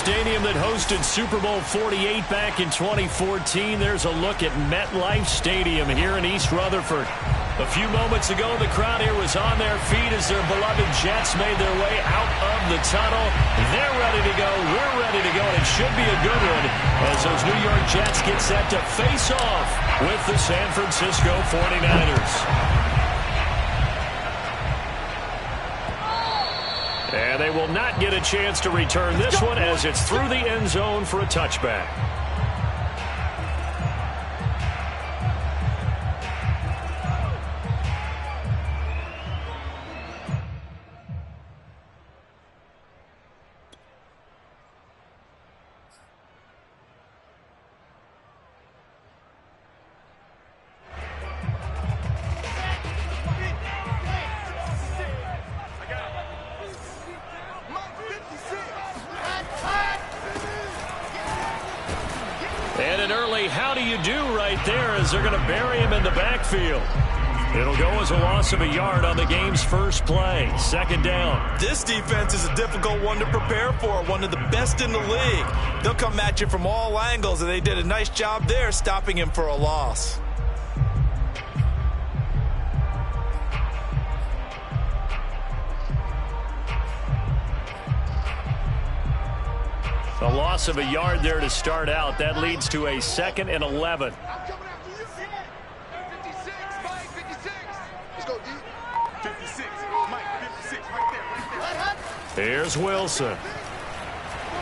stadium that hosted Super Bowl 48 back in 2014. There's a look at MetLife Stadium here in East Rutherford. A few moments ago, the crowd here was on their feet as their beloved Jets made their way out of the tunnel. They're ready to go. We're ready to go. And it should be a good one as those New York Jets get set to face off with the San Francisco 49ers. And they will not get a chance to return this one as it's through the end zone for a touchback. And an early how do you do right there as they're going to bury him in the backfield. It'll go as a loss of a yard on the game's first play. Second down. This defense is a difficult one to prepare for, one of the best in the league. They'll come at you from all angles, and they did a nice job there stopping him for a loss. A loss of a yard there to start out. That leads to a 2nd and 11. Here's Wilson.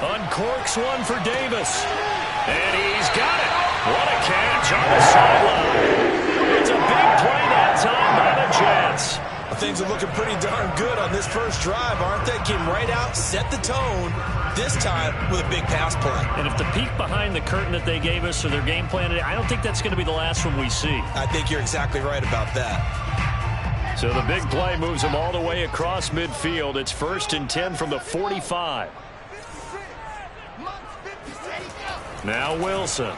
Uncorks one for Davis. And he's got it. What a catch on the sideline. It's a big play that time by the Jets. Things are looking pretty darn good on this first drive, aren't they? Came right out, set the tone, this time with a big pass play. And if the peek behind the curtain that they gave us or their game plan, I don't think that's going to be the last one we see. I think you're exactly right about that. So the big play moves them all the way across midfield. It's 1st and 10 from the 45. Now Wilson.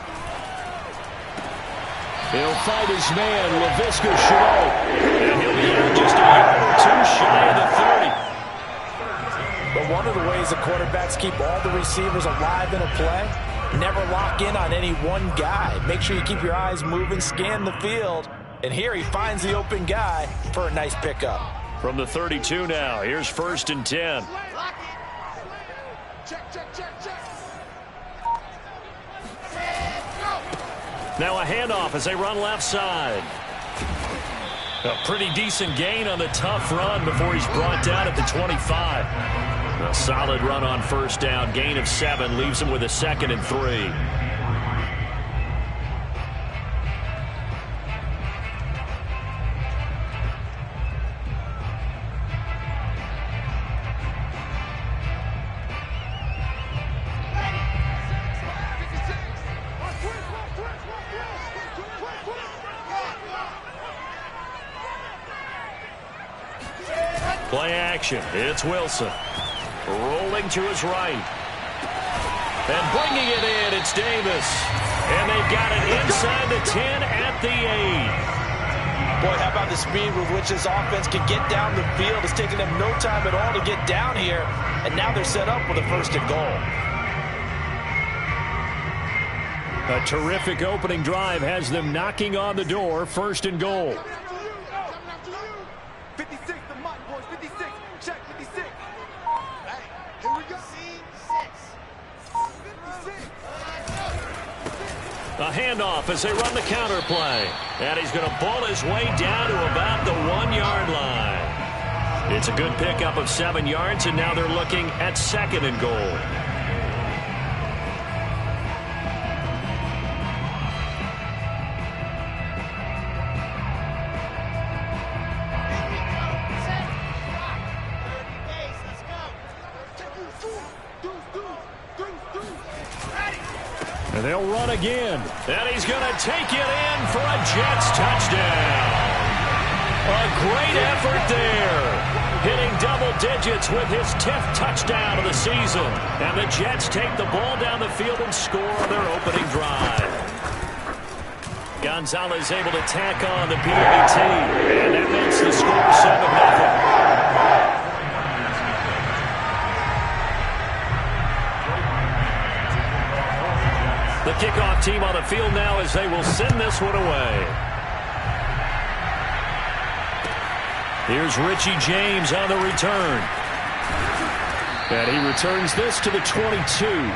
He'll fight his man, LaVisca Chenault. And he'll be out just a yard or two shy of the 30. But one of the ways the quarterbacks keep all the receivers alive in a play, never lock in on any one guy. Make sure you keep your eyes moving, scan the field. And here he finds the open guy for a nice pickup. From the 32 now, here's 1st and 10. Now a handoff as they run left side. A pretty decent gain on the tough run before he's brought down at the 25. A solid run on 1st down. Gain of 7 leaves him with a 2nd and 3. Play action. It's Wilson. Rolling to his right. And bringing it in, it's Davis. And they've got it inside the 10 at the 8. Boy, how about the speed with which this offense can get down the field? It's taking them no time at all to get down here. And now they're set up with a 1st and goal. A terrific opening drive has them knocking on the door. 1st and goal. A handoff as they run the counter play. And he's going to pull his way down to about the 1-yard line. It's a good pickup of 7 yards, and now they're looking at 2nd and goal. And they'll run again. And he's going to take it in for a Jets touchdown. A great effort there. Hitting double digits with his 10th touchdown of the season. And the Jets take the ball down the field and score their opening drive. Gonzalez able to tack on the PAT. And that makes the score 7-0. 1 kickoff team on the field now as they will send this one away. Here's Richie James on the return. And he returns this to the 22.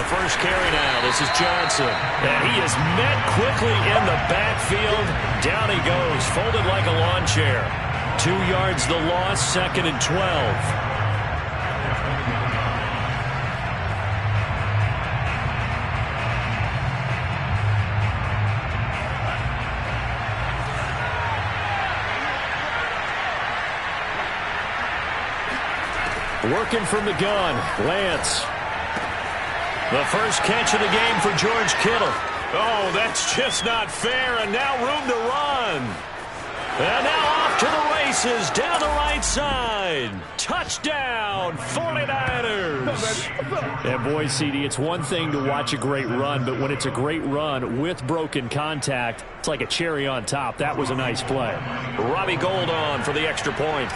First carry now. This is Johnson. And he is met quickly in the backfield. Down he goes, folded like a lawn chair. 2 yards the loss, 2nd and 12. Working from the gun, Lance. The first catch of the game for George Kittle. Oh, that's just not fair, and now room to run. And now off to the races, down the right side. Touchdown, 49ers. And boy, CD, it's one thing to watch a great run, but when it's a great run with broken contact, it's like a cherry on top. That was a nice play. Robbie Gould on for the extra point.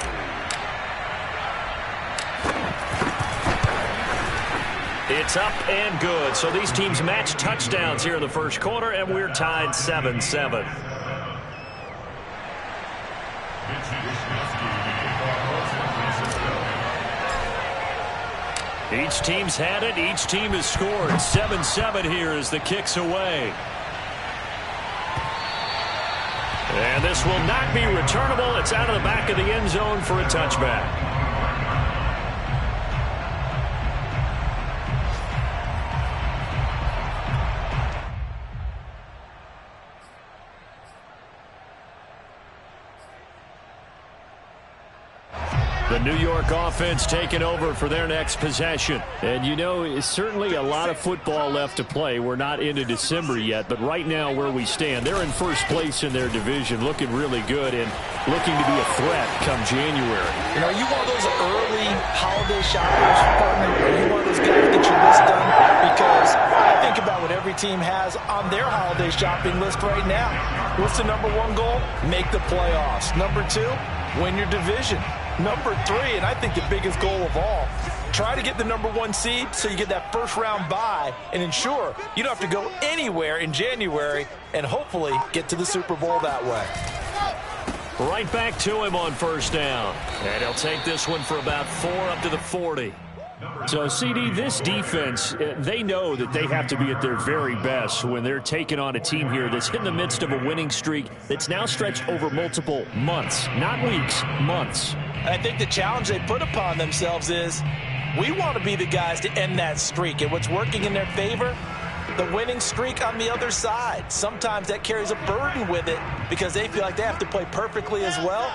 It's up and good. So these teams match touchdowns here in the first quarter, and we're tied 7-7. Each team's had it. Each team has scored. 7-7 here as the kick's away. And this will not be returnable. It's out of the back of the end zone for a touchback. The New York offense taking over for their next possession. And you know, it's certainly a lot of football left to play. We're not into December yet, but right now where we stand, they're in first place in their division, looking really good and looking to be a threat come January. You know, you want those early holiday shoppers, partner, or you want those guys to get your list done? Because I think about what every team has on their holiday shopping list right now. What's the number one goal? Make the playoffs. Number 2, win your division. Number 3, and I think the biggest goal of all, try to get the number 1 seed so you get that first round bye and ensure you don't have to go anywhere in January and hopefully get to the Super Bowl that way. Right back to him on first down. And he'll take this one for about 4 up to the 40. So, CD, this defense, they know that they have to be at their very best when they're taking on a team here that's in the midst of a winning streak that's now stretched over multiple months, not weeks, months. And I think the challenge they put upon themselves is we want to be the guys to end that streak. And what's working in their favor? The winning streak on the other side. Sometimes that carries a burden with it because they feel like they have to play perfectly as well.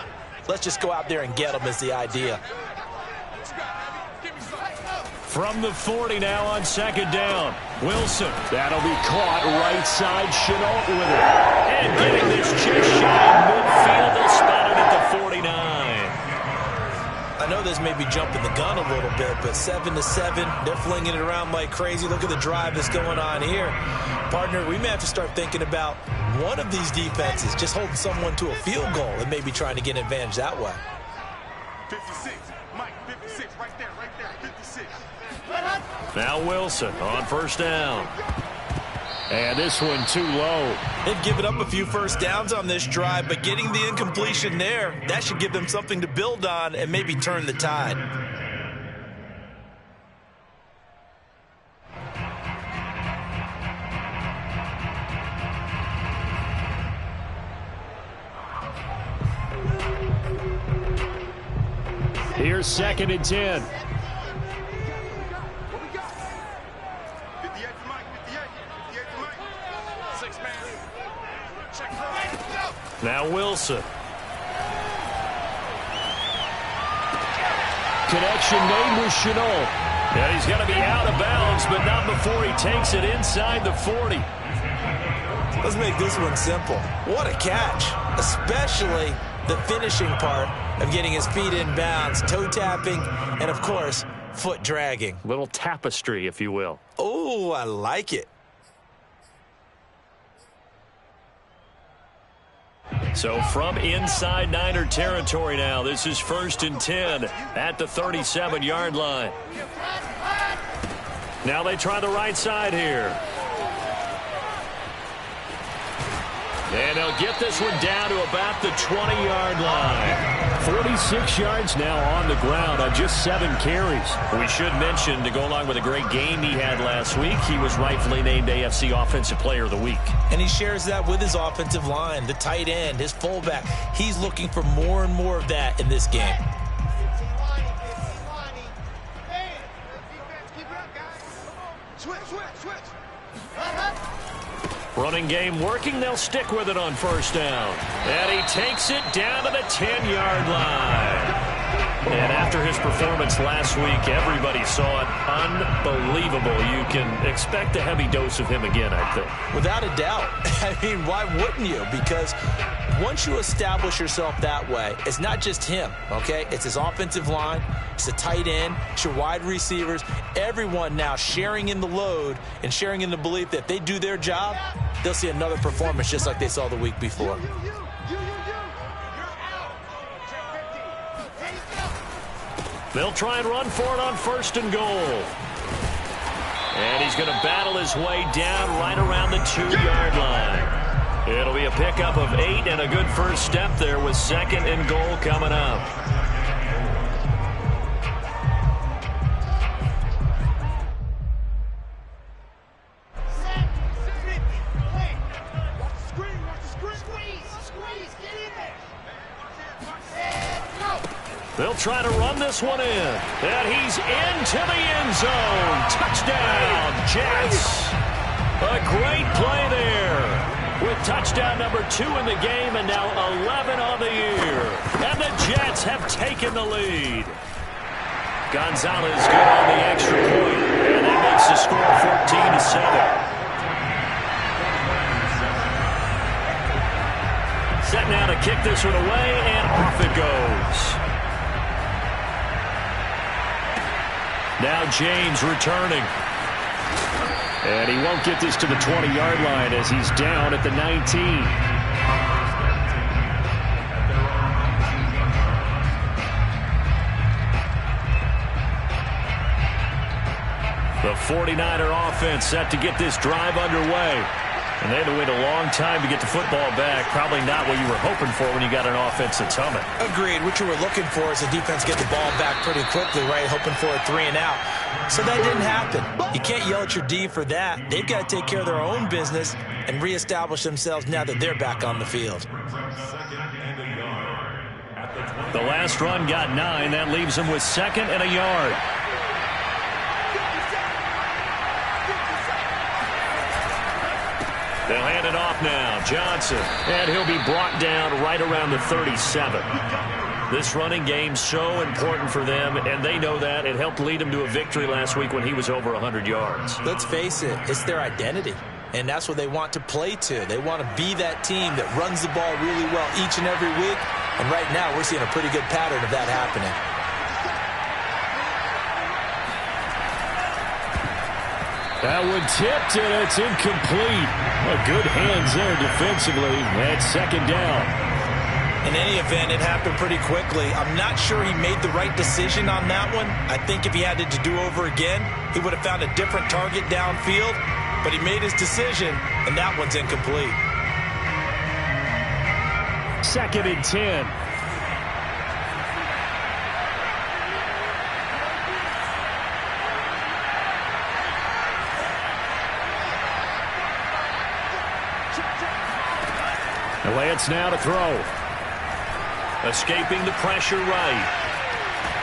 Let's just go out there and get them is the idea. From the 40 now on second down. Wilson. That'll be caught right side. Chenault with it. And getting this just shy of midfield. They'll spot it at the 49. I know this may be jumping the gun a little bit, but 7-7, they're flinging it around like crazy. Look at the drive that's going on here. Partner, we may have to start thinking about one of these defenses just holding someone to a field goal and maybe trying to get an advantage that way. 56, Mike, 56, right there, 56. Now Wilson on first down. And this one too low. They've given up a few first downs on this drive, but getting the incompletion there, that should give them something to build on and maybe turn the tide. Here's 2nd and 10. Now Wilson. Connection made with Chenault. And he's going to be out of bounds, but not before he takes it inside the 40. Let's make this one simple. What a catch, especially the finishing part of getting his feet in bounds, toe tapping, and of course, foot dragging. Little tapestry, if you will. Oh, I like it. So from inside Niner territory now, this is 1st and 10 at the 37-yard line. Now they try the right side here. And they'll get this one down to about the 20-yard line. 46 yards now on the ground on just 7 carries. We should mention, to go along with a great game he had last week, he was rightfully named AFC Offensive Player of the Week. And he shares that with his offensive line, the tight end, his fullback. He's looking for more and more of that in this game. Running game working. They'll stick with it on 1st down. And he takes it down to the 10-yard line. And after his performance last week, everybody saw it. Unbelievable. You can expect a heavy dose of him again, I think. Without a doubt. I mean, why wouldn't you? Because once you establish yourself that way, it's not just him, okay? It's his offensive line, it's the tight end, it's your wide receivers, everyone now sharing in the load and sharing in the belief that if they do their job, they'll see another performance just like they saw the week before. They'll try and run for it on 1st and goal. And he's going to battle his way down right around the 2-yard line. It'll be a pickup of 8 and a good first step there with 2nd and goal coming up. They'll try to run this one in. And he's into the end zone. Touchdown, Jets. A great play there. With touchdown number 2 in the game and now 11 on the year. And the Jets have taken the lead. Gonzalez good on the extra point. And that makes the score 14-7. Set now to kick this one away, and off it goes. Now James returning. And he won't get this to the 20-yard line as he's down at the 19. The 49er offense set to get this drive underway. And they had to wait a long time to get the football back. Probably not what you were hoping for when you got an offense that's humming. Agreed. What you were looking for is the defense get the ball back pretty quickly, right? Hoping for a 3 and out. So that didn't happen. You can't yell at your D for that. They've got to take care of their own business and reestablish themselves now that they're back on the field. The last run got 9. That leaves them with 2nd and a yard. They'll hand it off now. Johnson. And he'll be brought down right around the 37. This running game's so important for them, and they know that. It helped lead them to a victory last week when he was over 100 yards. Let's face it, it's their identity, and that's what they want to play to. They want to be that team that runs the ball really well each and every week, and right now we're seeing a pretty good pattern of that happening. That one tipped, and it's incomplete. Well, good hands there defensively. That's 2nd down. In any event, it happened pretty quickly. I'm not sure he made the right decision on that one. I think if he had to do over again, he would have found a different target downfield. But he made his decision, and that one's incomplete. 2nd and 10. Lance now to throw. Escaping the pressure right.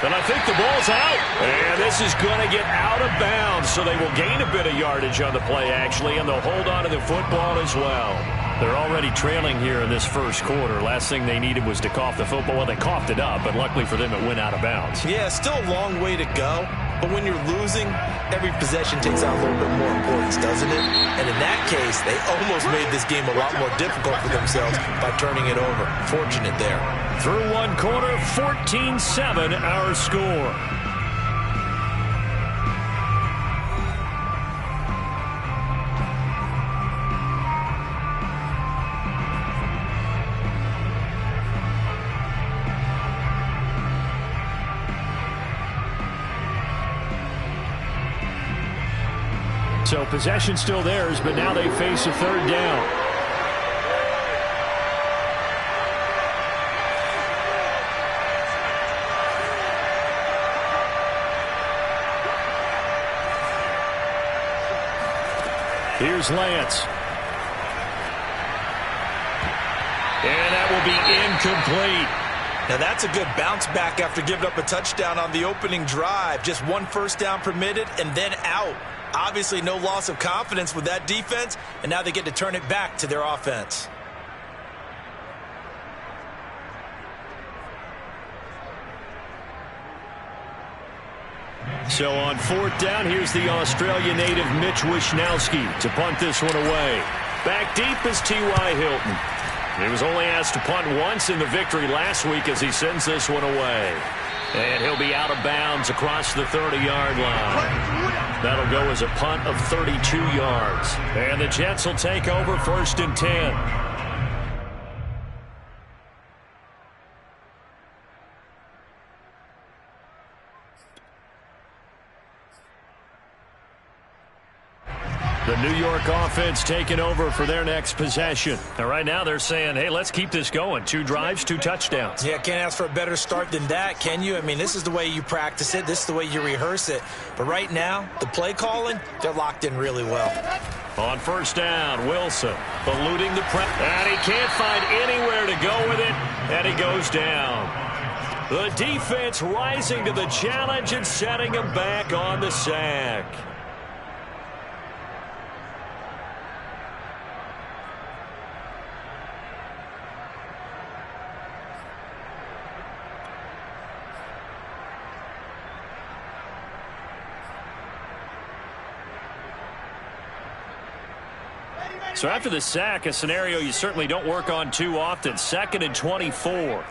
And I think the ball's out. And this is going to get out of bounds, so they will gain a bit of yardage on the play, actually, and they'll hold on to the football as well. They're already trailing here in this first quarter. Last thing they needed was to cough the football. Well, they coughed it up, but luckily for them, it went out of bounds. Yeah, still a long way to go. But when you're losing, every possession takes on a little bit more importance, doesn't it? And in that case, they almost made this game a lot more difficult for themselves by turning it over. Fortunate there. Through one quarter, 14-7 our score. So possession still theirs, but now they face a third down. Here's Lance. And that will be incomplete. Now that's a good bounce back after giving up a touchdown on the opening drive. Just one first down permitted and then out. Obviously no loss of confidence with that defense, and now they get to turn it back to their offense. So on fourth down, here's the Australia native Mitch Wishnowsky to punt this one away. Back deep is T.Y. Hilton. He was only asked to punt once in the victory last week as he sends this one away. And he'll be out of bounds across the 30-yard line. That'll go as a punt of 32 yards. And the Jets will take over 1st and 10. The New York offense taking over for their next possession. And right now they're saying, hey, let's keep this going. 2 drives, 2 touchdowns. Yeah, can't ask for a better start than that, can you? I mean, this is the way you practice it. This is the way you rehearse it. But right now, the play calling, they're locked in really well. On first down, Wilson eluding the press. And he can't find anywhere to go with it. And he goes down. The defense rising to the challenge and setting him back on the sack. So after the sack, a scenario you certainly don't work on too often. 2nd and 24.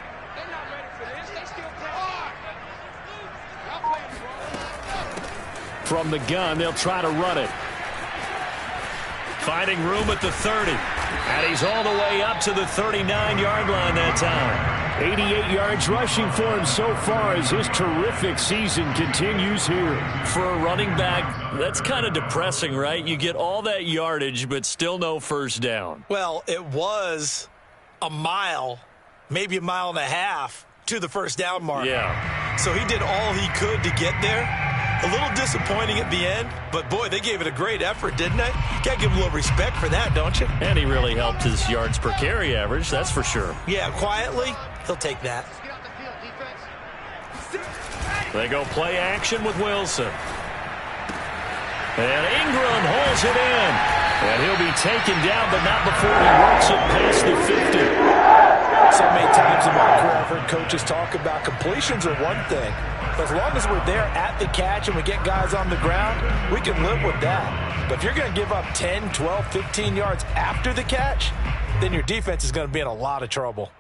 From the gun, they'll try to run it. Finding room at the 30. And he's all the way up to the 39-yard line that time. 88 yards rushing for him so far as his terrific season continues here. For a running back, that's kind of depressing, right? You get all that yardage, but still no first down. Well, it was a mile, maybe a mile and a half to the first down mark. Yeah. So he did all he could to get there. A little disappointing at the end, but boy, they gave it a great effort, didn't they? Got to give him a little respect for that, don't you? And he really helped his yards per carry average, that's for sure. Yeah, quietly, he'll take that. They go play action with Wilson. And Ingram holds it in. And he'll be taken down, but not before he works it past the 50. So many times in my career, I've heard coaches talk about completions are one thing. But as long as we're there at the catch and we get guys on the ground, we can live with that. But if you're going to give up 10, 12, 15 yards after the catch, then your defense is going to be in a lot of trouble.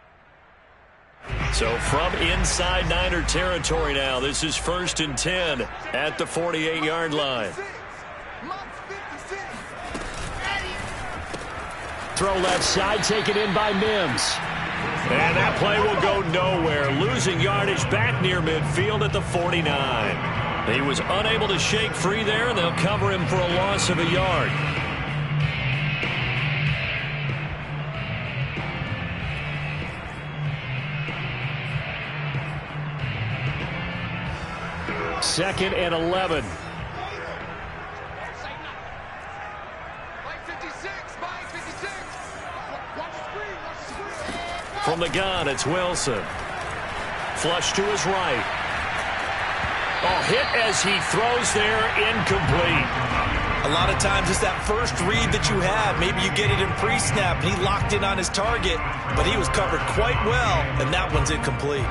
So from inside Niner territory now, this is 1st and 10 at the 48-yard line. Throw left side, taken in by Mims. And that play will go nowhere. Losing yardage back near midfield at the 49. He was unable to shake free there, and they'll cover him for a loss of a yard. Second and 11. From the gun, it's Wilson. Flush to his right. Oh, hit as he throws there, incomplete. A lot of times it's that first read that you have. Maybe you get it in pre-snap, and he locked in on his target, but he was covered quite well, and that one's incomplete.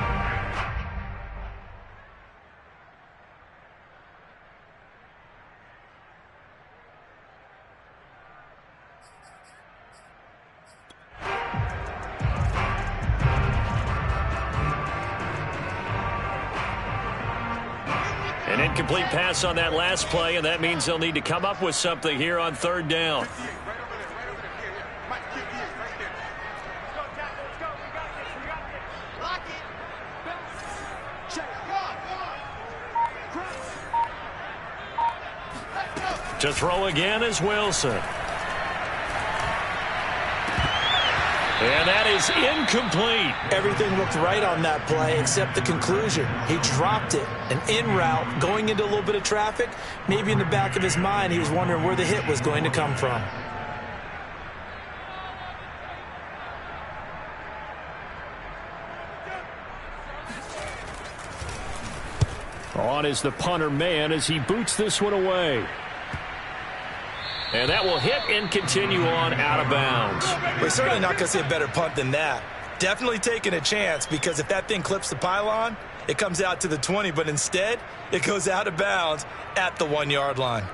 Incomplete pass on that last play, and that means they'll need to come up with something here on third down. 58, right over there, right over there. Yeah, yeah. Mike, 58, right there. Let's go, Tackle. Let's go. We got this. We got this. Lock it. Bounce. Check. Cross. To throw again is Wilson. And that is incomplete. Everything looked right on that play except the conclusion. He dropped it. An in route going into a little bit of traffic. Maybe in the back of his mind he was wondering where the hit was going to come from. On is the punter man as he boots this one away. And that will hit and continue on out of bounds. We're certainly not going to see a better punt than that. Definitely taking a chance, because if that thing clips the pylon, it comes out to the 20, but instead it goes out of bounds at the 1-yard line.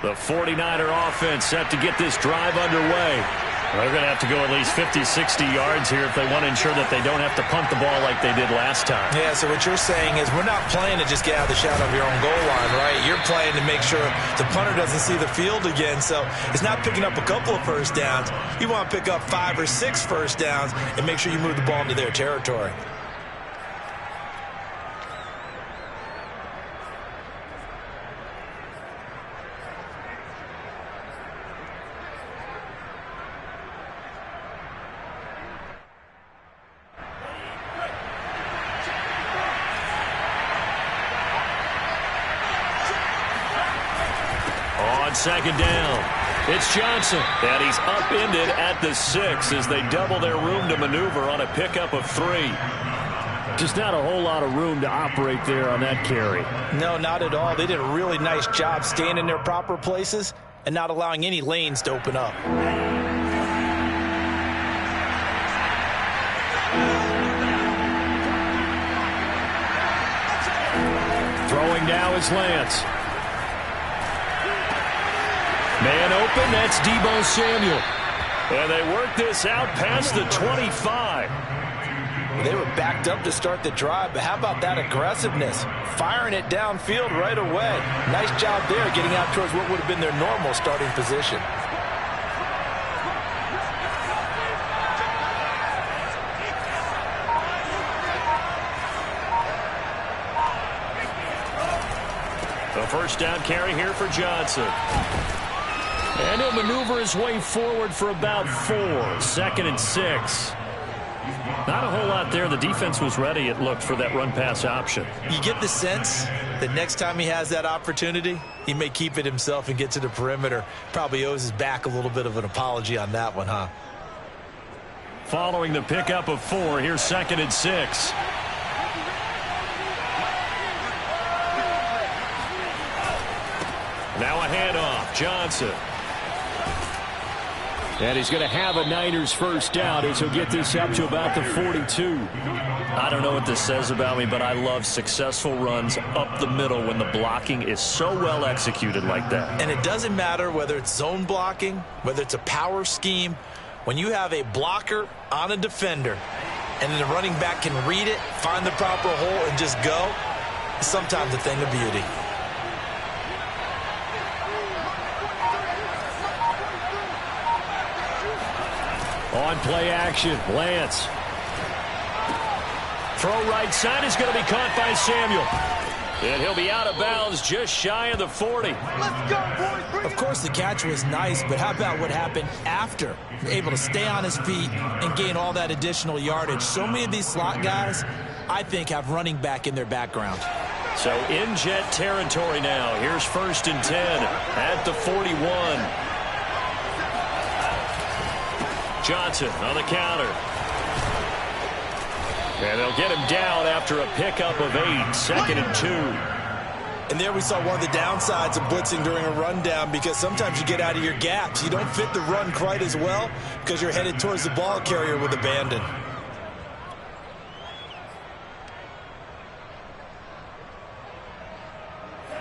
The 49er offense set to get this drive underway. They're going to have to go at least 50, 60 yards here if they want to ensure that they don't have to punt the ball like they did last time. Yeah, so what you're saying is we're not playing to just get out of the shadow of your own goal line, right? You're playing to make sure the punter doesn't see the field again. So it's not picking up a couple of first downs. You want to pick up 5 or 6 first downs and make sure you move the ball into their territory. Second down. It's Johnson, and he's upended at the 6 as they double their room to maneuver on a pickup of 3. Just not a whole lot of room to operate there on that carry. No, not at all. They did a really nice job staying in their proper places and not allowing any lanes to open up. Throwing now is Lance. Man open, that's Deebo Samuel. And they work this out past the 25. They were backed up to start the drive, but how about that aggressiveness? Firing it downfield right away. Nice job there getting out towards what would have been their normal starting position. The first down carry here for Johnson. And he'll maneuver his way forward for about 4. 2nd and 6. Not a whole lot there. The defense was ready, it looked, for that run-pass option. You get the sense that next time he has that opportunity, he may keep it himself and get to the perimeter. Probably owes his back a little bit of an apology on that one, huh? Following the pickup of 4, here's 2nd and 6. Now a handoff. Johnson. And he's going to have a Niners first down as he'll get this up to about the 42. I don't know what this says about me, but I love successful runs up the middle when the blocking is so well executed like that. And it doesn't matter whether it's zone blocking, whether it's a power scheme. When you have a blocker on a defender and then the running back can read it, find the proper hole, and just go, it's sometimes a thing of beauty. On play action, Lance. Throw right side is going to be caught by Samuel. And he'll be out of bounds just shy of the 40. Let's go, boys. Of course, the catch was nice, but how about what happened after? Able to stay on his feet and gain all that additional yardage. So many of these slot guys, I think, have running back in their background. So in Jet territory now. Here's 1st and 10 at the 41. Johnson on the counter. And they'll get him down after a pickup of 8. 2nd and 2. And there we saw one of the downsides of blitzing during a rundown, because sometimes you get out of your gaps. You don't fit the run quite as well because you're headed towards the ball carrier with abandon.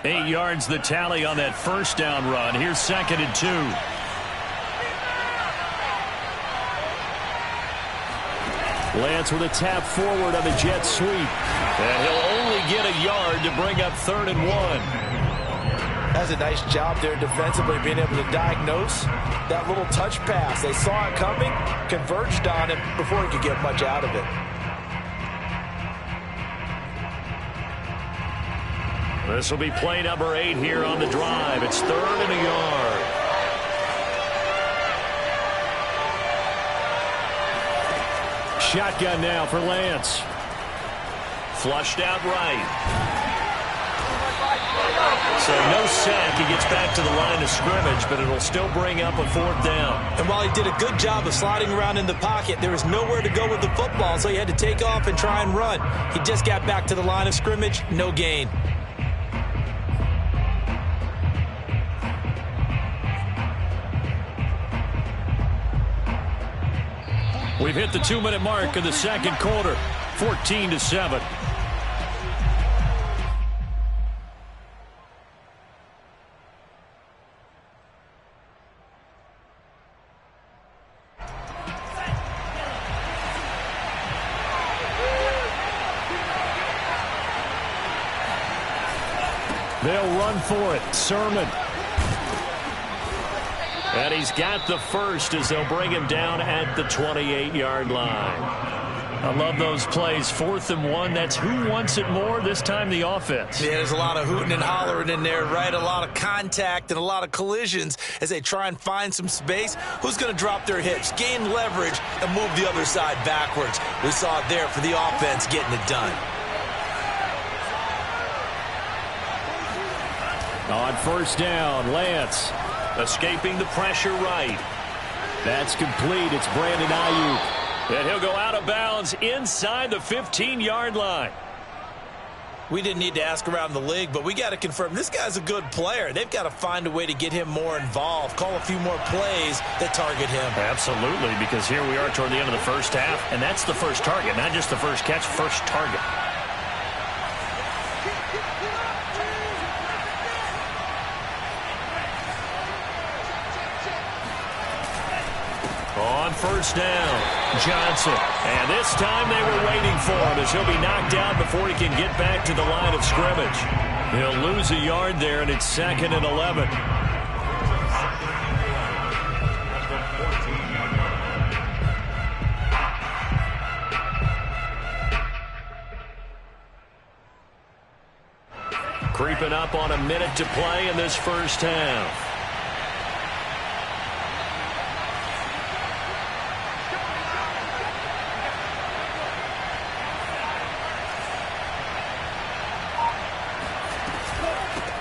8 yards the tally on that first down run. Here's 2nd and 2. Lance with a tap forward on the Jets sweep. And he'll only get a yard to bring up 3rd and 1. That's a nice job there defensively, being able to diagnose that little touch pass. They saw it coming, converged on it before he could get much out of it. This will be play number 8 here on the drive. It's 3rd and a yard. Shotgun now for Lance. Flushed out right. So no sack. He gets back to the line of scrimmage, but it'll still bring up a 4th down. And while he did a good job of sliding around in the pocket, there was nowhere to go with the football, so he had to take off and try and run. He just got back to the line of scrimmage, no gain. We've hit the 2-minute mark of the second quarter, 14-7. They'll run for it. Sermon. And he's got the first as they'll bring him down at the 28-yard line. I love those plays. 4th and 1. That's who wants it more. This time the offense. Yeah, there's a lot of hooting and hollering in there, right? A lot of contact and a lot of collisions as they try and find some space. Who's going to drop their hips, gain leverage, and move the other side backwards? We saw it there for the offense getting it done. On 1st down, Lance escaping the pressure right. That's complete. It's Brandon Ayuk. And he'll go out of bounds inside the 15-yard line. We didn't need to ask around the league, but we got to confirm this guy's a good player. They've got to find a way to get him more involved, call a few more plays that target him. Absolutely, because here we are toward the end of the first half, and that's the first target, not just the first catch, first target. On 1st down, Johnson. And this time they were waiting for him as he'll be knocked out before he can get back to the line of scrimmage. He'll lose a yard there, and it's 2nd and 11. Creeping up on a minute to play in this first half.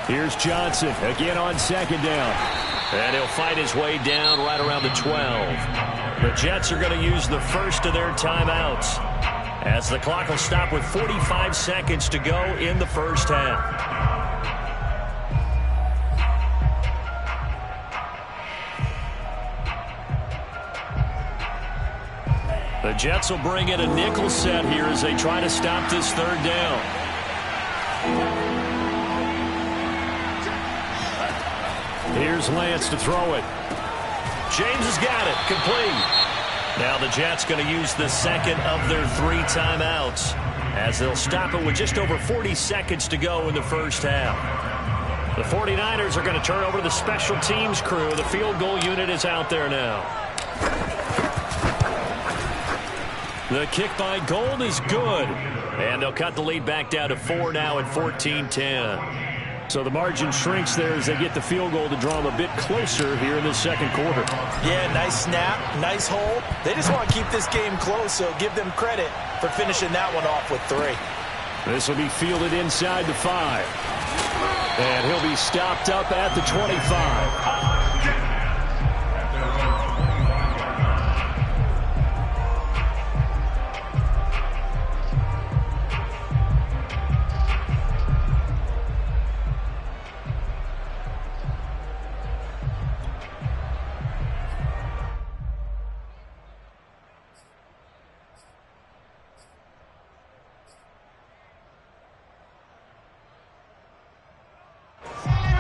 Here's Johnson again on 2nd down. And he'll fight his way down right around the 12. The Jets are going to use the first of their timeouts as the clock will stop with 45 seconds to go in the first half. The Jets will bring in a nickel set here as they try to stop this 3rd down. Here's Lance to throw it. James has got it. Complete. Now the Jets going to use the 2nd of their 3 timeouts as they'll stop it with just over 40 seconds to go in the first half. The 49ers are going to turn over to the special teams crew. The field goal unit is out there now. The kick by Gold is good. And they'll cut the lead back down to 4 now at 14-10. So the margin shrinks there as they get the field goal to draw them a bit closer here in the second quarter. Yeah, nice snap, nice hold. They just want to keep this game close, so give them credit for finishing that one off with 3. This will be fielded inside the 5. And he'll be stopped up at the 25.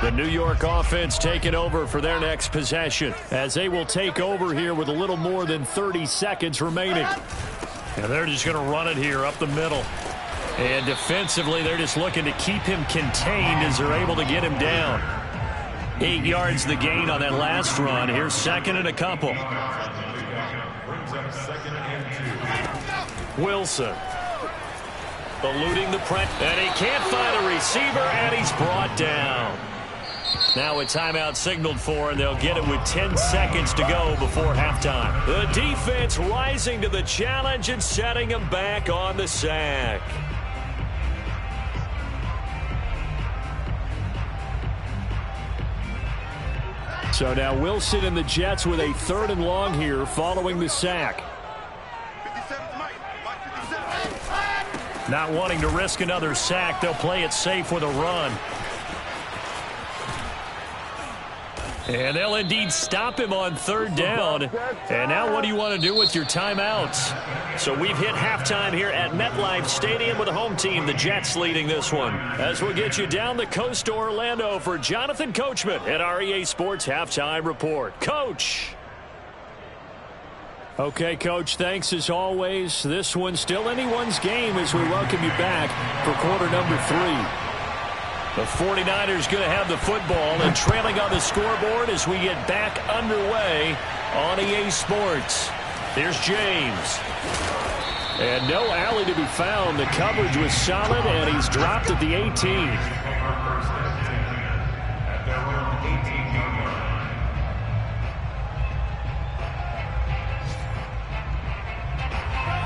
The New York offense taking over for their next possession as they will take over here with a little more than 30 seconds remaining. And they're just going to run it here up the middle. And defensively, they're just looking to keep him contained as they're able to get him down. 8 yards the gain on that last run. Here's second and a couple. Wilson. Eluding the press. And he can't find a receiver, and he's brought down. Now a timeout signaled for, and they'll get it with 10 seconds to go before halftime. The defense rising to the challenge and setting them back on the sack. So now Wilson and the Jets with a 3rd and long here following the sack. Not wanting to risk another sack, they'll play it safe with a run. And they'll indeed stop him on 3rd down. And now what do you want to do with your timeouts? So we've hit halftime here at MetLife Stadium with the home team, the Jets, leading this one. As we'll get you down the coast to Orlando for Jonathan Coachman at our EA Sports Halftime Report. Coach. Okay, Coach, thanks as always. This one's still anyone's game as we welcome you back for quarter number 3. The 49ers going to have the football and trailing on the scoreboard as we get back underway on EA Sports. Here's James. And no alley to be found. The coverage was solid, and he's dropped at the 18.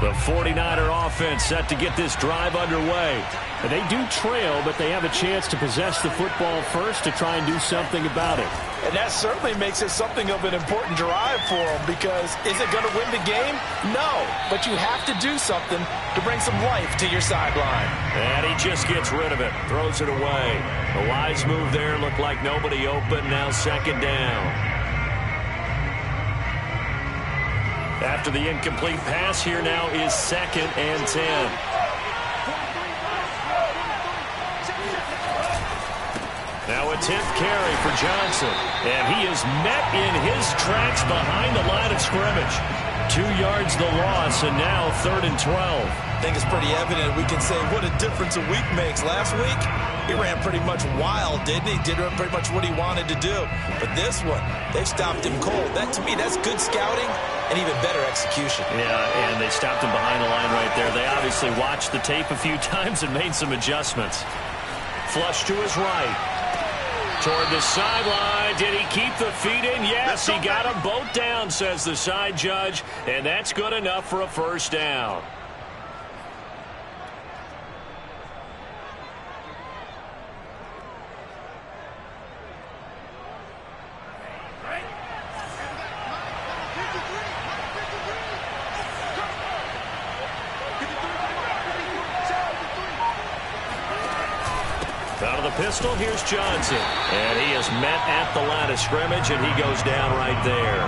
The 49er offense set to get this drive underway. And they do trail, but they have a chance to possess the football first to try and do something about it. And that certainly makes it something of an important drive for them, because is it going to win the game? No, but you have to do something to bring some life to your sideline. And he just gets rid of it, throws it away. A wise move there, looked like nobody open, now 2nd down. After the incomplete pass, here now is 2nd and 10. Now a 10th carry for Johnson. And he is met in his tracks behind the line of scrimmage. 2 yards the loss, and now 3rd and 12. I think it's pretty evident. We can say what a difference a week makes. Last week, he ran pretty much wild, didn't he? Did pretty much what he wanted to do. But this one, they've stopped him cold. That, to me, that's good scouting and even better execution. Yeah, and they stopped him behind the line right there. They obviously watched the tape a few times and made some adjustments. Flush to his right. Toward the sideline. Did he keep the feet in? Yes, he got them both down, says the side judge. And that's good enough for a 1st down. Out of the pistol, here's Johnson. And he is met at the line of scrimmage, and he goes down right there.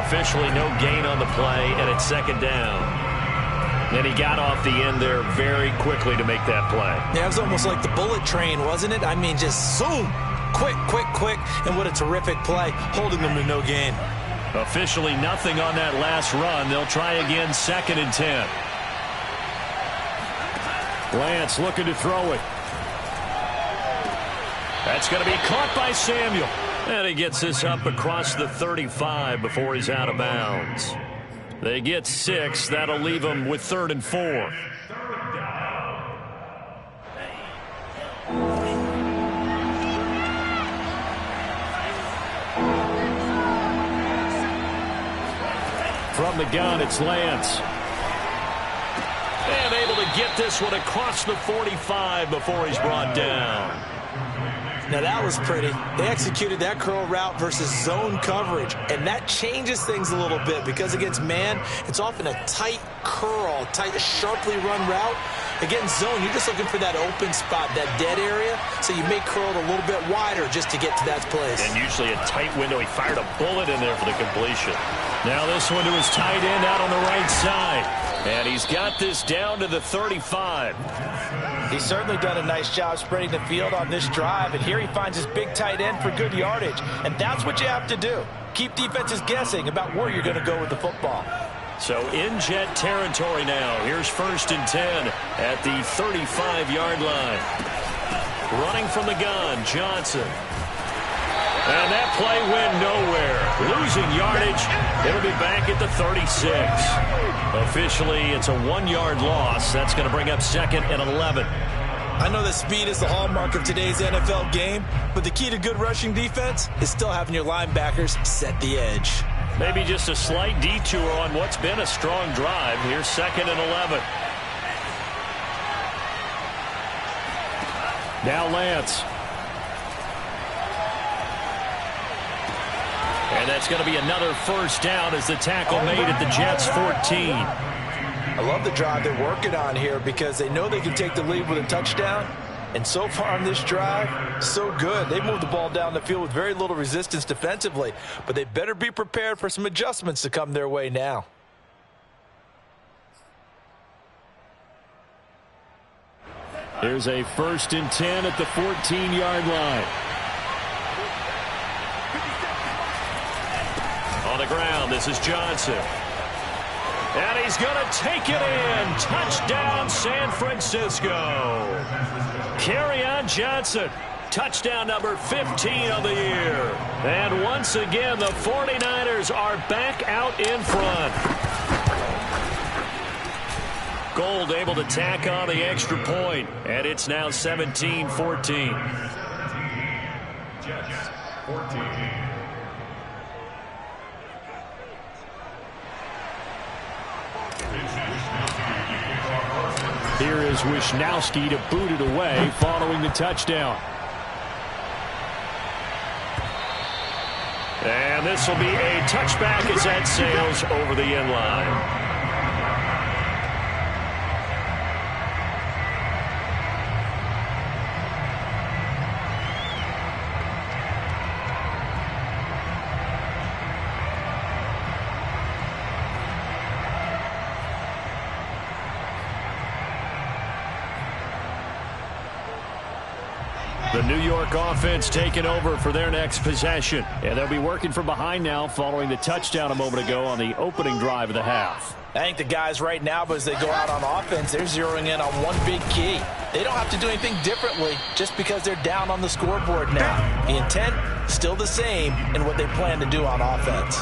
Officially no gain on the play, and it's 2nd down. And he got off the end there very quickly to make that play. Yeah, it was almost like the bullet train, wasn't it? I mean, just zoom. Quick, quick, quick. And what a terrific play, holding them to no gain. Officially nothing on that last run. They'll try again, 2nd and 10. Lance looking to throw it. That's going to be caught by Samuel. And he gets this up across the 35 before he's out of bounds. They get 6. That'll leave them with 3rd and 4. From the gun, it's Lance. And able to get this one across the 45 before he's brought down. Now that was pretty. They executed that curl route versus zone coverage, and that changes things a little bit because against man, it's often a tight curl, tight, sharply run route. Against zone, you're just looking for that open spot, that dead area, so you may curl it a little bit wider just to get to that place. And usually a tight window. He fired a bullet in there for the completion. Now this one to his tight end out on the right side. And he's got this down to the 35. He's certainly done a nice job spreading the field on this drive, and here he finds his big tight end for good yardage. And that's what you have to do. Keep defenses guessing about where you're going to go with the football. So in Jet territory now. Here's 1st and 10 at the 35-yard line. Running from the gun, Johnson. And that play went nowhere. Losing yardage. It'll be back at the 36. Officially, it's a 1-yard loss. That's going to bring up 2nd and 11. I know that speed is the hallmark of today's NFL game, but the key to good rushing defense is still having your linebackers set the edge. Maybe just a slight detour on what's been a strong drive. Here's 2nd and 11. Now Lance. And that's going to be another 1st down as the tackle made at the Jets 14. I love the drive they're working on here because they know they can take the lead with a touchdown. And so far on this drive, so good. They moved the ball down the field with very little resistance defensively, but they better be prepared for some adjustments to come their way now. Here's a 1st and 10 at the 14-yard line. On the ground, this is Johnson. And he's going to take it in. Touchdown, San Francisco. Kerryon Johnson. Touchdown number 15 of the year. And once again, the 49ers are back out in front. Gold able to tack on the extra point. And it's now 17-14. Jets, 14. Here is Wisnowski to boot it away following the touchdown. And this will be a touchback as that sails over the end line. The New York offense taking over for their next possession. And they'll be working from behind now following the touchdown a moment ago on the opening drive of the half. I think the guys right now, but as they go out on offense, they're zeroing in on one big key. They don't have to do anything differently just because they're down on the scoreboard now. The intent, still the same in what they plan to do on offense.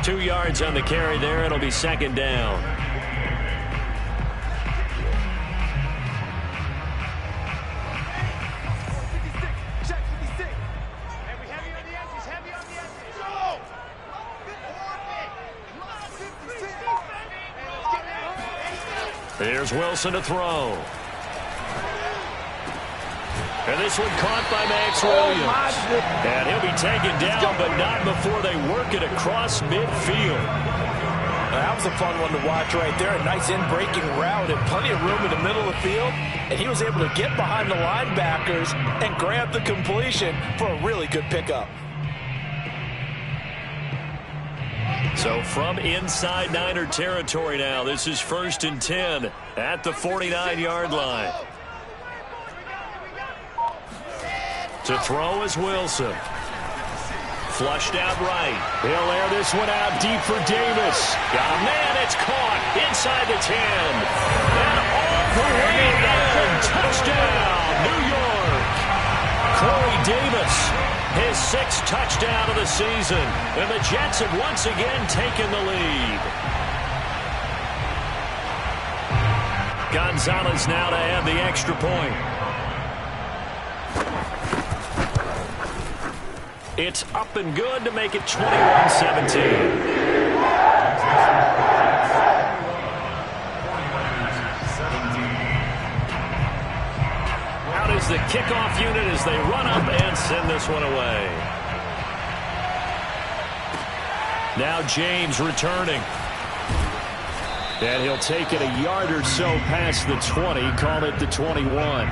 2 yards on the carry there. It'll be 2nd down. Here's Wilson to throw. And this one caught by Max Williams. And he'll be taken down, but not before they work it across midfield. That was a fun one to watch right there. A nice in-breaking route and plenty of room in the middle of the field. And he was able to get behind the linebackers and grab the completion for a really good pickup. So from inside Niner territory now, this is 1st and 10 at the 49-yard line. To throw is Wilson. Flushed out right. He'll air this one out deep for Davis. Got a man, it's caught inside the 10. And all the way in. Touchdown, New York. Corey Davis. His 6th touchdown of the season. And the Jets have once again taken the lead. Gonzalez now to add the extra point. It's up and good to make it 21-17. Is the kickoff unit as they run up and send this one away. Now James returning. And he'll take it a yard or so past the 20, call it the 21.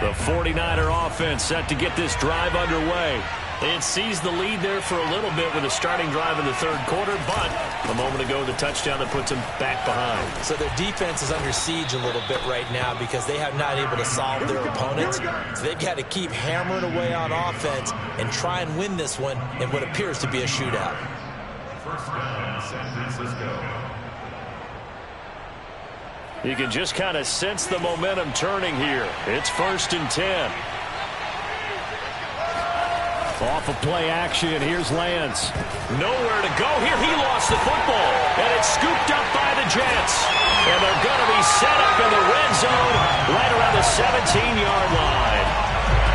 The 49er offense set to get this drive underway. It sees the lead there for a little bit with a starting drive in the third quarter, but a moment ago the touchdown that puts them back behind. So their defense is under siege a little bit right now because they have not able to solve their opponents. So they've got to keep hammering away on offense and try and win this one in what appears to be a shootout. First down, San Francisco. You can just kind of sense the momentum turning here. It's 1st and 10. Off of play action, here's Lance. Nowhere to go here. He lost the football, and it's scooped up by the Jets. And they're going to be set up in the red zone right around the 17-yard line.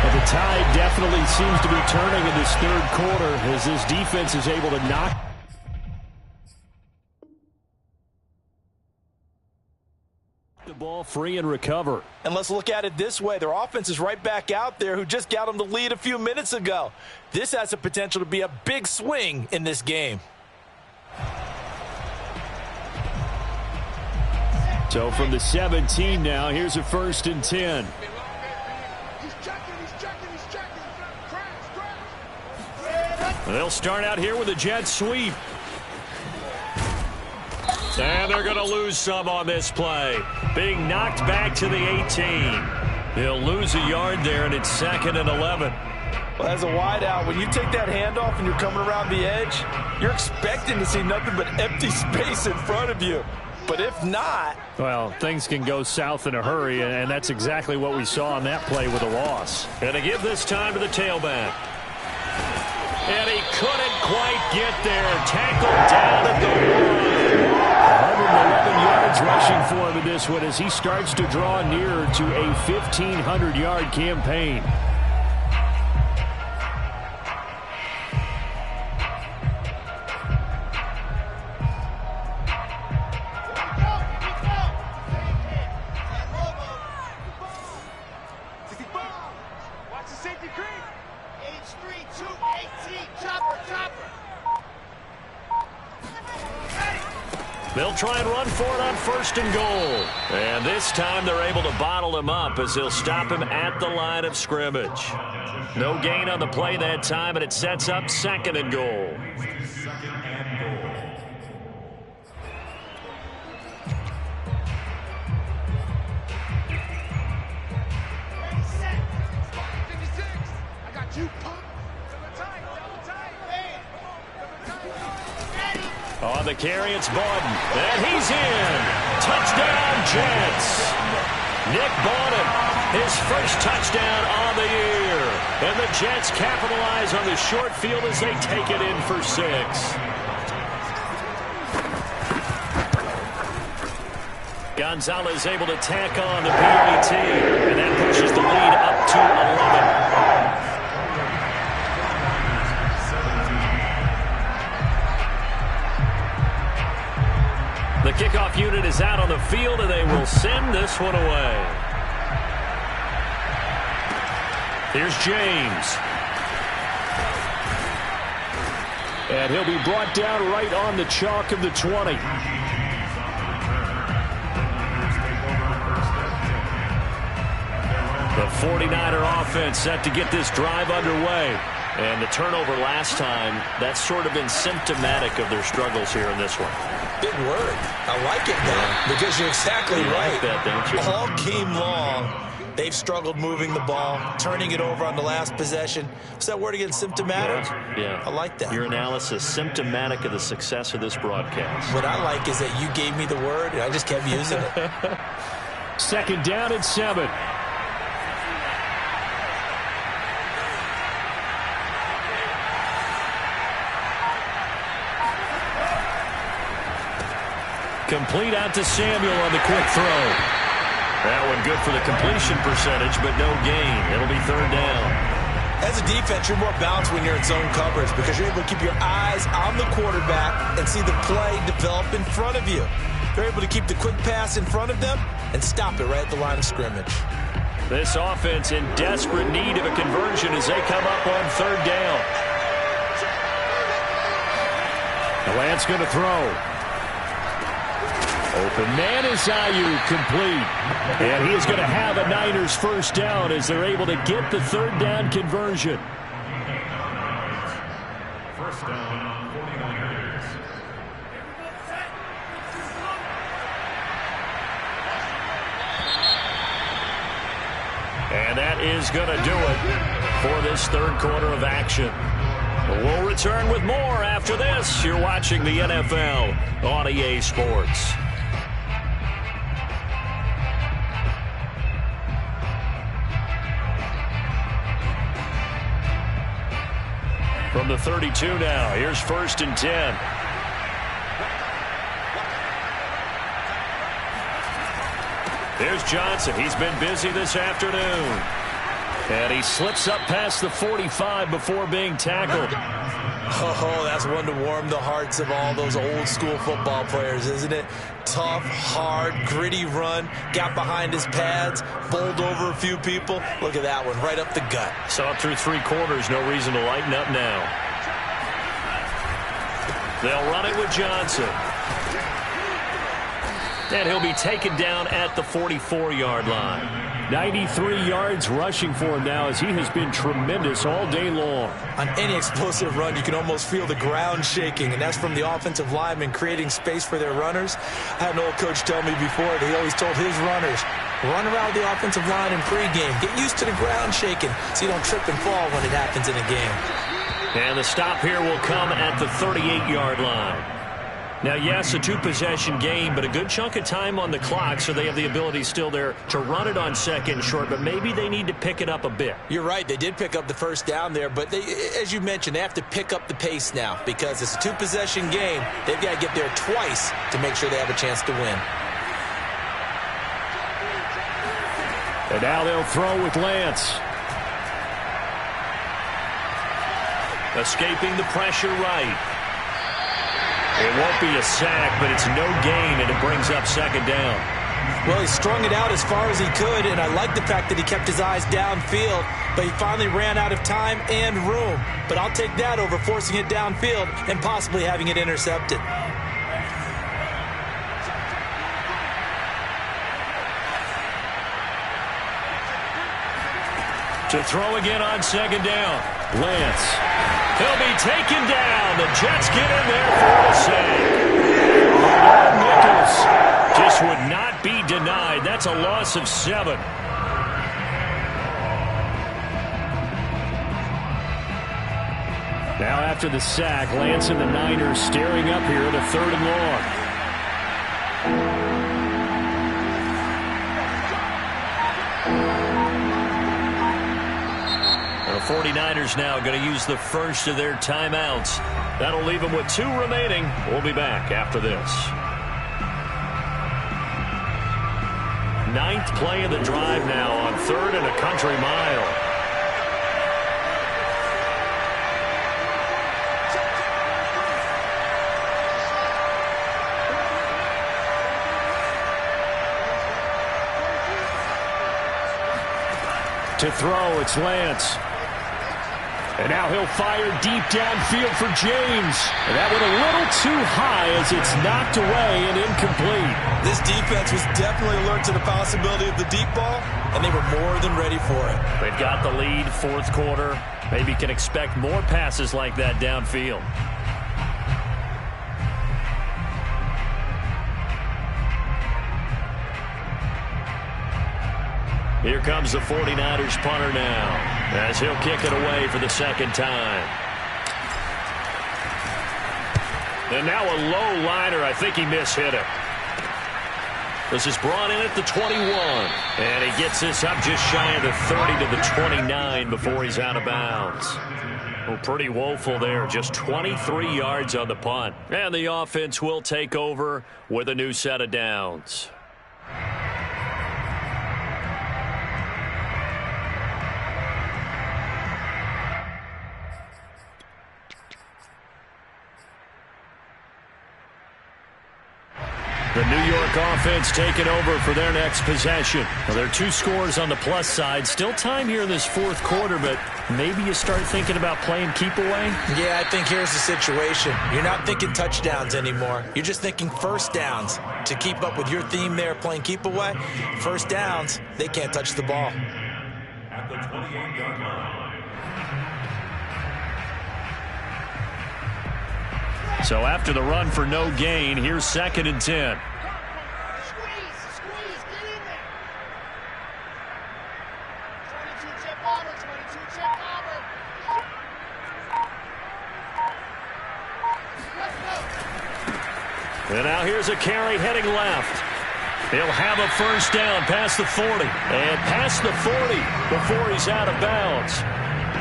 And the tide definitely seems to be turning in this third quarter as this defense is able to knock the ball free and recover. And let's look at it this way. Their offense is right back out there who just got them the lead a few minutes ago. This has the potential to be a big swing in this game. So from the 17 now, here's a 1st and 10. He's checking. They'll start out here with a jet sweep. And they're going to lose some on this play. Being knocked back to the 18. He'll lose a yard there, and it's 2nd and 11. Well, as a wideout, when you take that handoff and you're coming around the edge, you're expecting to see nothing but empty space in front of you. But if not... Well, things can go south in a hurry, and that's exactly what we saw on that play with a loss. And to give this time to the tailback. And he couldn't quite get there. Tackled down at the 1. 111 yards rushing for him in this one as he starts to draw nearer to a 1,500-yard campaign. Watch the safety creep. H3-2-18. Chopper. They'll try and run for it on 1st and goal. And this time they're able to bottle him up as they'll stop him at the line of scrimmage. No gain on the play that time, and it sets up 2nd and goal. I got you, pump. Double tight. On the carry, it's Bawden. And he's in. Touchdown, Jets. Nick Bawden, his first touchdown on the year. And the Jets capitalize on the short field as they take it in for 6. Gonzalez able to tack on the PAT. And that pushes the lead up to 11. The kickoff unit is out on the field, and they will send this one away. Here's James. And he'll be brought down right on the chalk of the 20. The 49er offense set to get this drive underway. And the turnover last time, that's sort of been symptomatic of their struggles here in this one. Big word. I like it, man, because you're exactly right. Like that, don't you? All game long, they've struggled moving the ball, turning it over on the last possession. What's that word again? Symptomatic? Yeah. I like that. Your analysis, symptomatic of the success of this broadcast. What I like is that you gave me the word, and I just kept using it. 2nd down and 7. Complete out to Samuel on the quick throw. That one good for the completion percentage, but no gain. It'll be 3rd down. As a defense, you're more balanced when you're in zone coverage because you're able to keep your eyes on the quarterback and see the play develop in front of you. They're able to keep the quick pass in front of them and stop it right at the line of scrimmage. This offense in desperate need of a conversion as they come up on third down. Lance going to throw. Open man is Ayuk, complete. And he is going to have a Niners first down as they're able to get the third down conversion. First down, 49ers. And that is going to do it for this third quarter of action. We'll return with more after this. You're watching the NFL on EA Sports. From the 32 now, here's 1st and 10. There's Johnson. He's been busy this afternoon. And he slips up past the 45 before being tackled. Oh, that's one to warm the hearts of all those old school football players, isn't it? Tough, hard, gritty run. Got behind his pads, bowled over a few people. Look at that one, right up the gut. Saw it through 3 quarters. No reason to lighten up now. They'll run it with Johnson. And he'll be taken down at the 44-yard line. 93 yards rushing for him now as he has been tremendous all day long. On any explosive run, you can almost feel the ground shaking, and that's from the offensive linemen creating space for their runners. I had an old coach tell me before that he always told his runners, run around the offensive line in pregame. Get used to the ground shaking so you don't trip and fall when it happens in a game. And the stop here will come at the 38-yard line. Now, yes, a 2-possession game, but a good chunk of time on the clock, so they have the ability still there to run it on 2nd and short, but maybe they need to pick it up a bit. You're right. They did pick up the first down there, but they, as you mentioned, they have to pick up the pace now because it's a 2-possession game. They've got to get there twice to make sure they have a chance to win. And now they'll throw with Lance. Escaping the pressure right. It won't be a sack, but it's no gain, and it brings up 2nd down. Well, he strung it out as far as he could, and I like the fact that he kept his eyes downfield, but he finally ran out of time and room. But I'll take that over forcing it downfield and possibly having it intercepted. To throw again on 2nd down. Lance. He'll be taken down. The Jets get in there for a sack. Nichols just would not be denied. That's a loss of 7. Now after the sack, Lance and the Niners staring up here at a 3rd and long. The 49ers now going to use the first of their timeouts. That'll leave them with 2 remaining. We'll be back after this. 9th play of the drive now on 3rd and a country mile. To throw, it's Lance. And now he'll fire deep downfield for James. And that went a little too high as it's knocked away and incomplete. This defense was definitely alert to the possibility of the deep ball, and they were more than ready for it. They've got the lead, 4th quarter. Maybe can expect more passes like that downfield. Here comes the 49ers punter now as he'll kick it away for the 2nd time. And now a low liner. I think he mishit it. This is brought in at the 21. And he gets this up just shy of the 30 to the 29 before he's out of bounds. Well, pretty woeful there. Just 23 yards on the punt. And the offense will take over with a new set of downs. The New York offense taking over for their next possession. Well, there are 2 scores on the plus side. Still time here in this fourth quarter, but maybe you start thinking about playing keep away? Yeah, I think here's the situation. You're not thinking touchdowns anymore. You're just thinking first downs. To keep up with your theme there, playing keep away, first downs, they can't touch the ball. At the 28-yard line. So after the run for no gain, here's 2nd and 10. Squeeze, get in there. 22 check bomber, 22 check bomber. Let's go. And now here's a carry heading left. He'll have a first down past the 40. And past the 40 before he's out of bounds.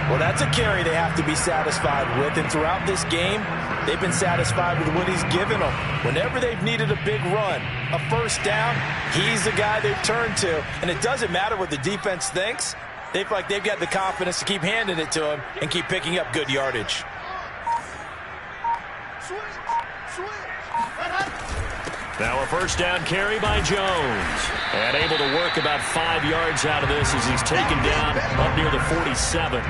Well, that's a carry they have to be satisfied with. And throughout this game, they've been satisfied with what he's given them. Whenever they've needed a big run, a first down, he's the guy they've turned to. And it doesn't matter what the defense thinks. They feel like they've got the confidence to keep handing it to him and keep picking up good yardage. Now a first down carry by Jones. And able to work about 5 yards out of this as he's taken down up near the 47.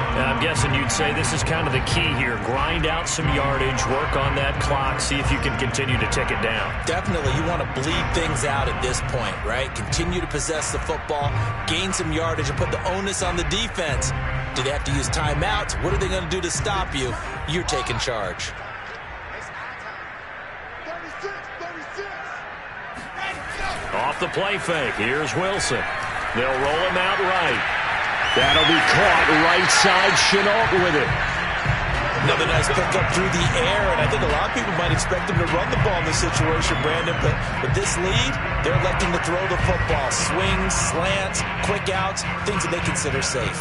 Now I'm guessing you'd say this is kind of the key here. Grind out some yardage, work on that clock, see if you can continue to tick it down. Definitely, you want to bleed things out at this point, right? Continue to possess the football, gain some yardage, and put the onus on the defense. Do they have to use timeouts? What are they going to do to stop you? You're taking charge. Off the play fake, here's Wilson. They'll roll him out right. That'll be caught right side. Chenault with it. Another nice pickup through the air, and I think a lot of people might expect them to run the ball in this situation, Brandon, but with this lead, they're electing to throw the football. Swings, slants, quick outs, things that they consider safe.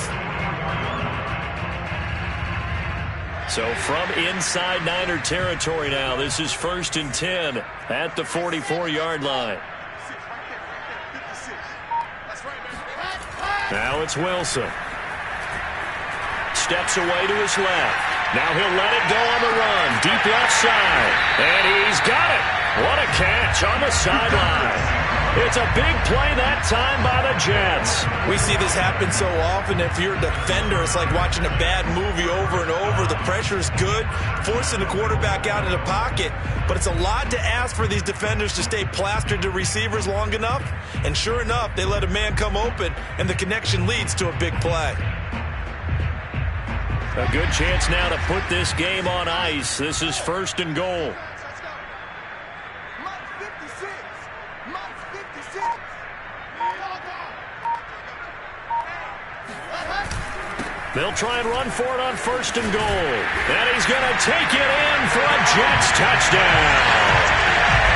So from inside Niner territory now, this is 1st and 10 at the 44-yard line. Now it's Wilson. Steps away to his left. Now he'll let it go on the run. Deep left side. And he's got it. What a catch on the sideline. It's a big play that time by the Jets. We see this happen so often. If you're a defender, it's like watching a bad movie over and over. The pressure's good, forcing the quarterback out of the pocket. But it's a lot to ask for these defenders to stay plastered to receivers long enough. And sure enough, they let a man come open, and the connection leads to a big play. A good chance now to put this game on ice. This is 1st and goal. They'll try and run for it on 1st and goal. And he's going to take it in for a Jets touchdown.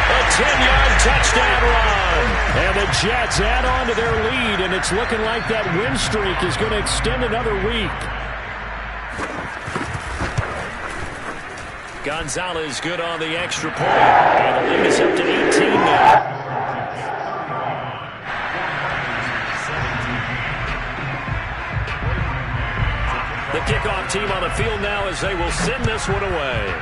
A 10-yard touchdown run. And the Jets add on to their lead, and it's looking like that win streak is going to extend another week. Gonzalez good on the extra point. And the lead is up to 18 now. The kickoff team on the field now as they will send this one away.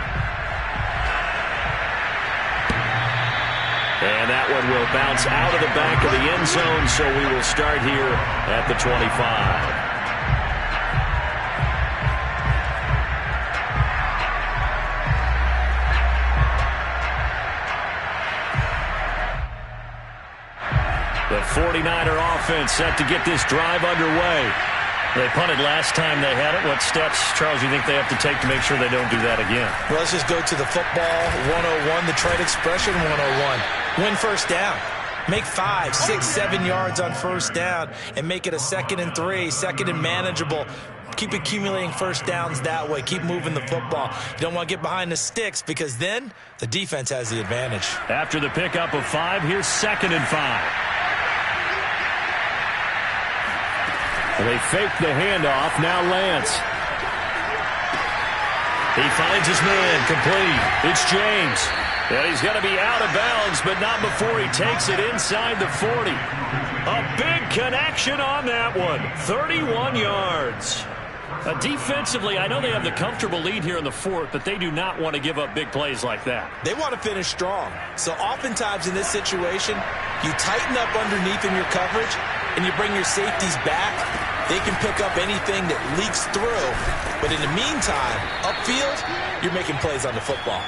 And that one will bounce out of the back of the end zone, so we will start here at the 25. The 49er offense set to get this drive underway. They punted last time they had it. What steps, Charles, you think they have to take to make sure they don't do that again? Well, let's just go to the football 101, the trade expression 101. Win first down. Make 5, 6, 7 yards on first down and make it a 2nd and 3, 2nd and manageable. Keep accumulating first downs that way. Keep moving the football. You don't want to get behind the sticks because then the defense has the advantage. After the pickup of 5, here's 2nd and 5. They fake the handoff. Now Lance. He finds his man. Complete. It's James. And he's going to be out of bounds, but not before he takes it inside the 40. A big connection on that one. 31 yards. Defensively, I know they have the comfortable lead here in the fourth, but they do not want to give up big plays like that. They want to finish strong. So oftentimes in this situation, you tighten up underneath in your coverage, and you bring your safeties back. They can pick up anything that leaks through. But in the meantime, upfield, you're making plays on the football.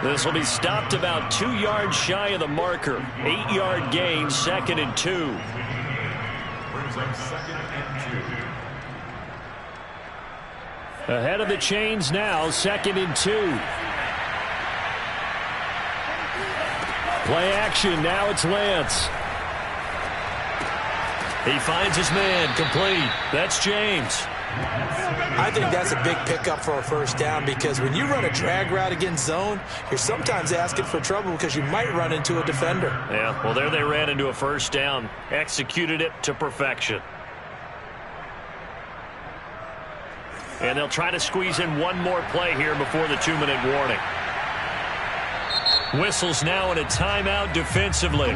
This will be stopped about 2 yards shy of the marker. 8-yard gain, 2nd and 2. Brings up 2nd and 2. Ahead of the chains now, 2nd and 2. Play action, now it's Lance. He finds his man, complete. That's James. I think that's a big pickup for a first down because when you run a drag route against zone, you're sometimes asking for trouble because you might run into a defender. Yeah, well, there they ran into a first down. Executed it to perfection. And they'll try to squeeze in one more play here before the 2-minute warning. Whistles now in a timeout defensively.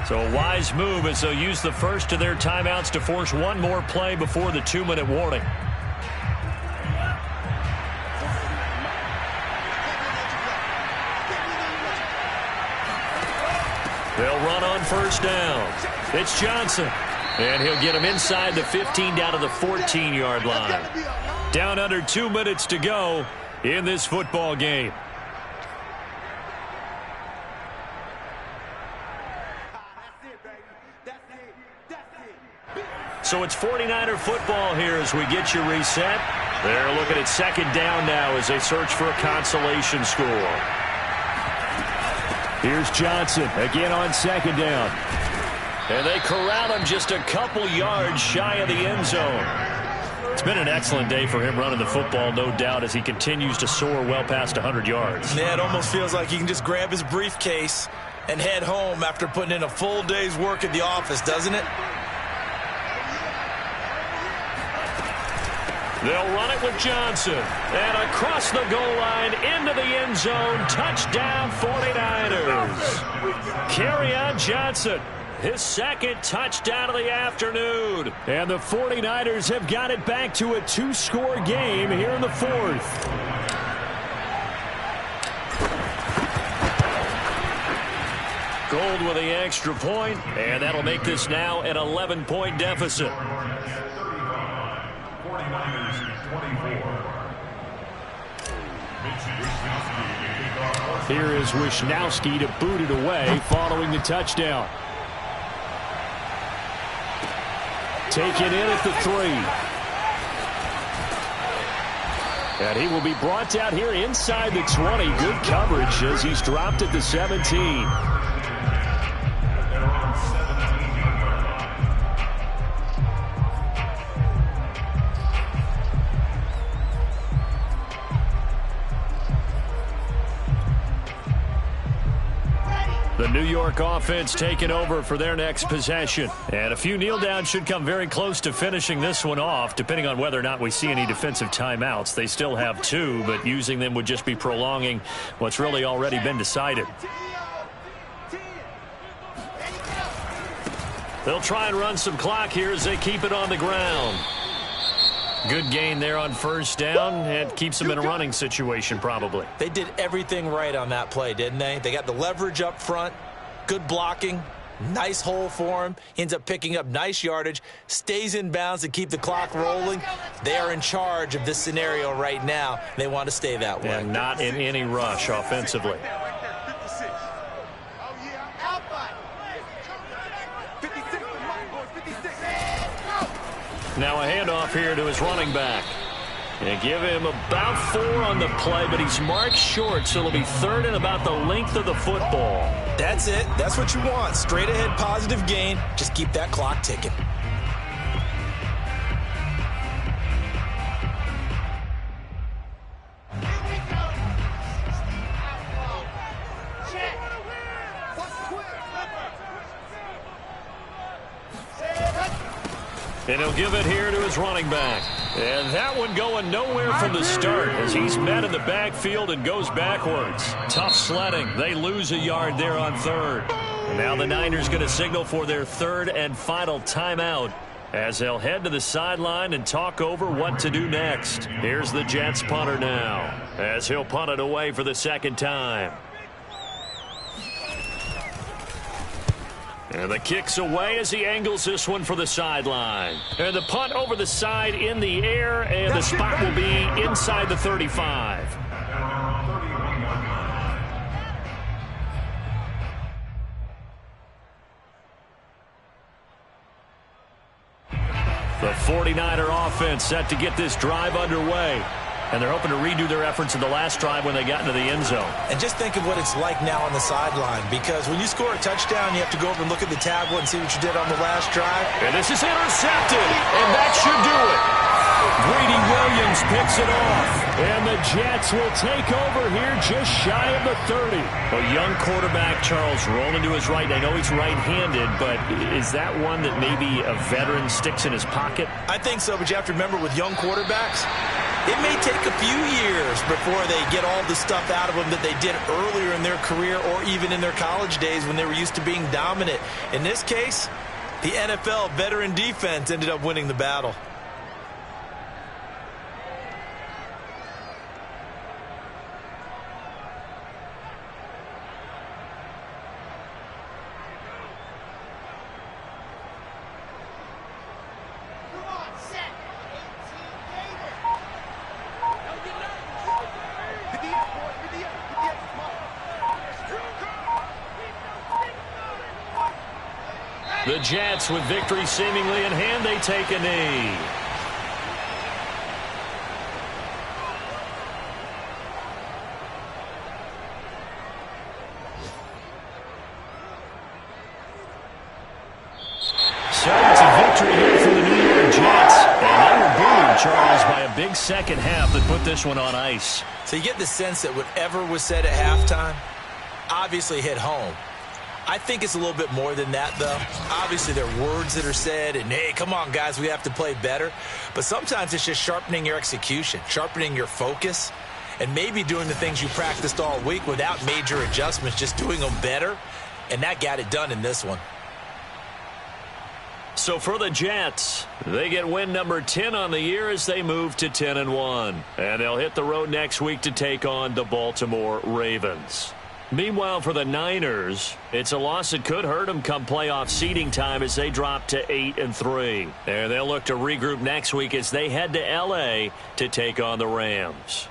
So a wise move as they'll use the first of their timeouts to force one more play before the 2-minute warning. They'll run on first down. It's Johnson. And he'll get him inside the 15 down to the 14-yard line. Down under 2 minutes to go in this football game. So it's 49er football here as we get you reset. They're looking at 2nd down now as they search for a consolation score. Here's Johnson again on 2nd down. And they corral him just a couple yards shy of the end zone. It's been an excellent day for him running the football, no doubt, as he continues to soar well past 100 yards. Yeah, it almost feels like he can just grab his briefcase and head home after putting in a full day's work at the office, doesn't it? They'll run it with Johnson. And across the goal line into the end zone. Touchdown 49ers. Kerryon Johnson. His 2nd touchdown of the afternoon. And the 49ers have got it back to a 2-score game here in the 4th. Gold with the extra point, and that'll make this now an 11-point deficit. 49ers 24. Here is Wisnowski to boot it away following the touchdown. Taken in at the 3. And he will be brought down here inside the 20. Good coverage as he's dropped at the 17. The New York offense taking over for their next possession. And a few kneel downs should come very close to finishing this one off, depending on whether or not we see any defensive timeouts. They still have 2, but using them would just be prolonging what's really already been decided. They'll try and run some clock here as they keep it on the ground. Good gain there on first down, and keeps them in a running situation probably. They did everything right on that play, didn't they? They got the leverage up front, good blocking, nice hole for him. He ends up picking up nice yardage, stays in bounds to keep the clock rolling. They are in charge of this scenario right now. They want to stay that way. And not in any rush offensively. Now a handoff here to his running back. And give him about 4 on the play, but he's marked short, so it'll be 3rd and about the length of the football. That's it. That's what you want. Straight ahead positive gain. Just keep that clock ticking. And he'll give it here to his running back. And that one going nowhere from the start as he's met in the backfield and goes backwards. Tough sledding. They lose a yard there on 3rd. And now the Niners going to signal for their 3rd and final timeout as they'll head to the sideline and talk over what to do next. Here's the Jets punter now, as he'll punt it away for the second time. And the kick's away as he angles this one for the sideline. And the punt over the side in the air, and the spot will be inside the 35. The 49er offense set to get this drive underway. And they're hoping to redo their efforts in the last drive when they got into the end zone. And just think of what it's like now on the sideline, because when you score a touchdown, you have to go over and look at the tablet and see what you did on the last drive. And this is intercepted, and that should do it. Greedy Williams picks it off, and the Jets will take over here just shy of the 30. A young quarterback, Charles, rolling to his right. I know he's right-handed, but is that one that maybe a veteran sticks in his pocket? I think so, but you have to remember with young quarterbacks, it may take a few years before they get all the stuff out of them that they did earlier in their career or even in their college days when they were used to being dominant. In this case, the NFL veteran defense ended up winning the battle. The Jets, with victory seemingly in hand, they take a knee. So it's a victory here for the New York Jets. And they were booed, Charles, by a big second half that put this one on ice. So you get the sense that whatever was said at halftime obviously hit home. I think it's a little bit more than that, though. Obviously, there are words that are said, and, hey, come on, guys, we have to play better. But sometimes it's just sharpening your execution, sharpening your focus, and maybe doing the things you practiced all week without major adjustments, just doing them better. And that got it done in this one. So for the Jets, they get win number 10 on the year as they move to 10-1. And they'll hit the road next week to take on the Baltimore Ravens. Meanwhile, for the Niners, it's a loss that could hurt them come playoff seeding time as they drop to 8-3. And they'll look to regroup next week as they head to L.A. to take on the Rams.